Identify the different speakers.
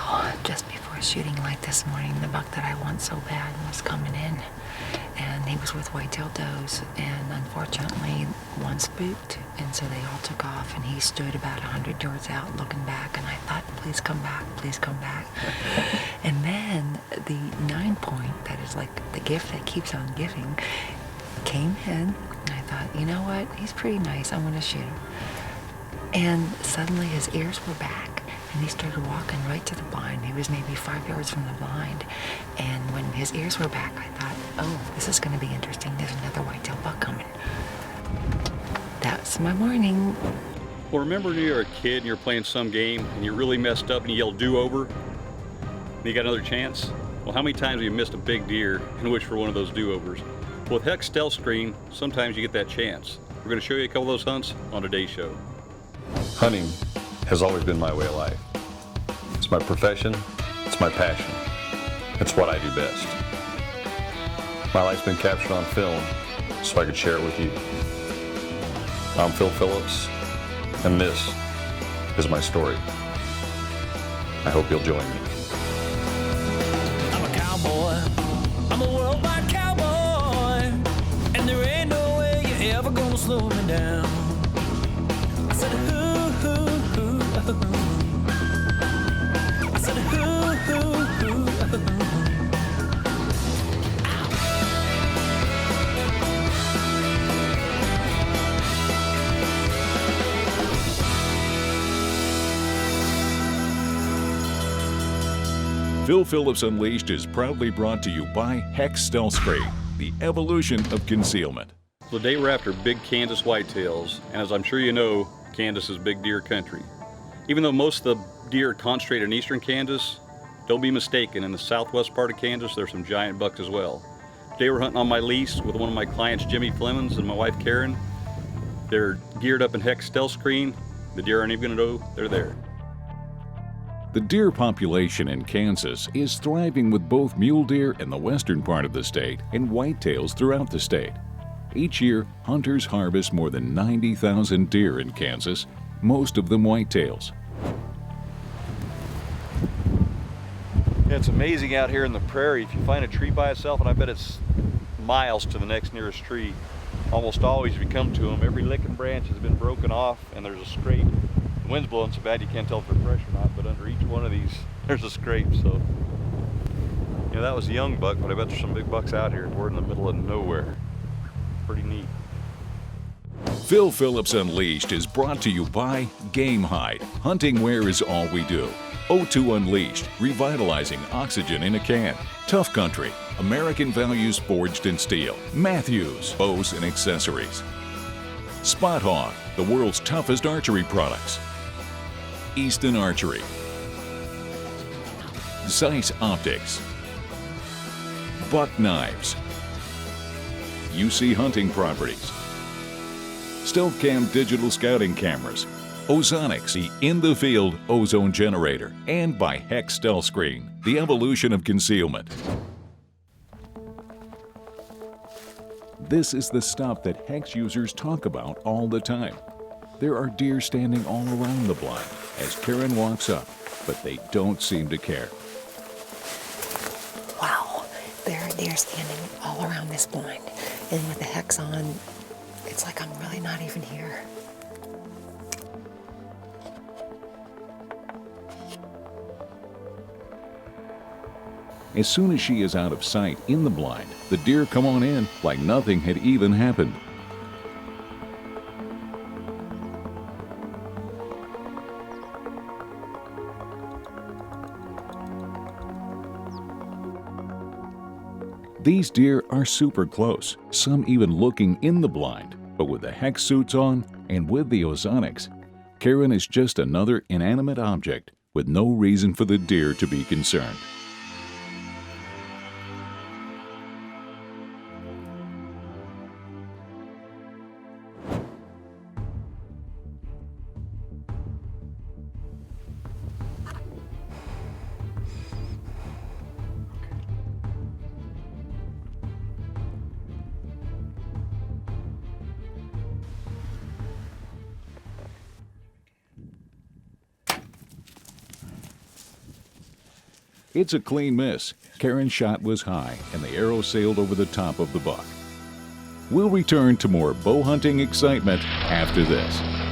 Speaker 1: Well, just before shooting light this morning, the buck that I want so bad was coming in, and he was with whitetail does, and unfortunately one spooked, and so they all took off, and he stood about 100 yards out looking back, and I thought, please come back, please come back. And then the 9-point, that is like the gift that keeps on giving, came in, and I thought, you know what, he's pretty nice, I'm gonna shoot him. And suddenly his ears were back, and he started walking right to the blind. He was maybe 5 yards from the blind. And when his ears were back, I thought, oh, this is going to be interesting. There's another whitetail buck coming. That's my morning.
Speaker 2: Well, remember when you were a kid and you're playing some game and you really messed up and you yelled do-over and you got another chance? Well, how many times have you missed a big deer and wished for one of those do-overs? Well, with Hex Stealth Screen, sometimes you get that chance. We're going to show you a couple of those hunts on today's show.
Speaker 3: Hunting has always been my way of life. It's my profession, it's my passion. It's what I do best. My life's been captured on film so I could share it with you. I'm Phil Phillips, and this is my story. I hope you'll join me.
Speaker 4: I'm a cowboy, I'm a worldwide cowboy, and there ain't no way you're ever gonna slow me down. I said, I said,
Speaker 5: Phil Phillips Unleashed is proudly brought to you by Hex Stealth Screen, the evolution of concealment.
Speaker 2: Today we're after big Kansas whitetails, and as I'm sure you know, Kansas is big deer country. Even though most of the deer are concentrated in eastern Kansas, don't be mistaken, in the southwest part of Kansas there's some giant bucks as well. Today we're hunting on my lease with one of my clients, Jimmy Flemons, and my wife Karen. They're geared up in Hex Stealth Screen. The deer aren't even gonna know they're there.
Speaker 5: The deer population in Kansas is thriving with both mule deer in the western part of the state and whitetails throughout the state. Each year, hunters harvest more than 90,000 deer in Kansas, most of them whitetails.
Speaker 2: Yeah, it's amazing out here in the prairie. If you find a tree by itself, and I bet it's miles to the next nearest tree, almost always if you come to them, every licking branch has been broken off and there's a scrape. The wind's blowing so bad you can't tell if they're fresh or not, but under each one of these, there's a scrape, so. You know, that was a young buck, but I bet there's some big bucks out here. We're in the middle of nowhere. Pretty neat.
Speaker 5: Phil Phillips Unleashed is brought to you by Game Hide. Hunting wear is all we do. O2 Unleashed, revitalizing oxygen in a can. Tough Country, American values forged in steel. Matthews, bows and accessories. Spot Hawk, the world's toughest archery products. Easton Archery. Zeiss Optics. Buck Knives. UC Hunting Properties. Stealth Cam Digital Scouting Cameras. Ozonics, the in-the-field ozone generator. And by Hex Stealth Screen, the evolution of concealment. This is the stuff that Hex users talk about all the time. There are deer standing all around the blind as Karen walks up, but they don't seem to care.
Speaker 1: Wow, there are deer standing all around this blind. And with the Hex on, it's like I'm really not even here.
Speaker 5: As soon as she is out of sight in the blind, the deer come on in like nothing had even happened. These deer are super close, some even looking in the blind, but with the Hex suits on and with the ozonics, Karen is just another inanimate object with no reason for the deer to be concerned. It's a clean miss. Karen's shot was high, and the arrow sailed over the top of the buck. We'll return to more bow hunting excitement after this.